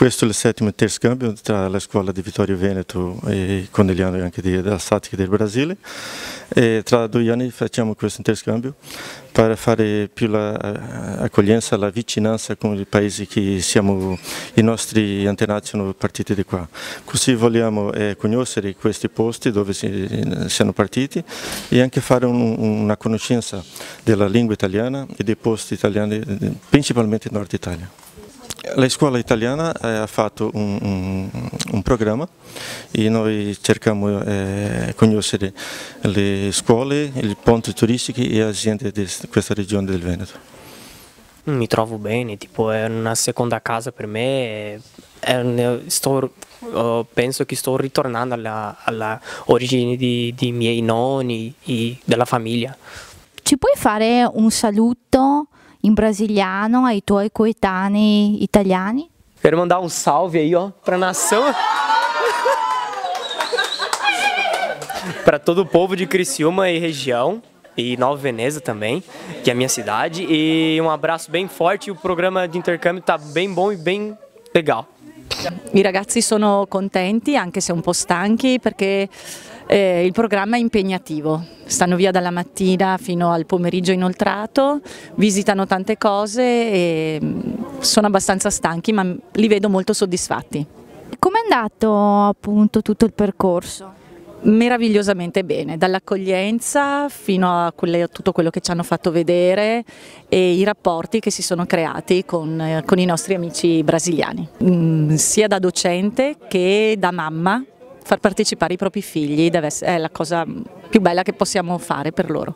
Questo è il settimo interscambio tra la scuola di Vittorio Veneto e Conegliano e anche della Statica del Brasile. E tra 2 anni facciamo questo interscambio per fare più l'accoglienza, la vicinanza con i paesi che i nostri antenati sono partiti di qua. Così vogliamo conoscere questi posti dove siamo partiti e anche fare una conoscenza della lingua italiana e dei posti italiani, principalmente in Nord Italia. La scuola italiana ha fatto un programma e noi cerchiamo di conoscere le scuole, i ponti turistici e aziende di questa regione del Veneto. Mi trovo bene, tipo è una seconda casa per me, penso che sto ritornando alla origine di miei nonni e della famiglia. Ci puoi fare un saluto in brasiliano ai tuoi coetanei italiani? Quero mandar um salve aí, ó, para a nação, para todo o povo de Criciúma e região, e Nova Veneza também, que é a minha cidade, e um abraço bem forte. O programa de intercâmbio está bem bom e bem legal. I ragazzi sono contenti, anche se un po' stanchi, perché il programma è impegnativo. Stanno via dalla mattina fino al pomeriggio inoltrato, visitano tante cose e sono abbastanza stanchi, ma li vedo molto soddisfatti. Com'è andato appunto tutto il percorso? Meravigliosamente bene, dall'accoglienza fino a tutto quello che ci hanno fatto vedere e i rapporti che si sono creati con i nostri amici brasiliani. Sia da docente che da mamma, far partecipare i propri figli è la cosa più bella che possiamo fare per loro.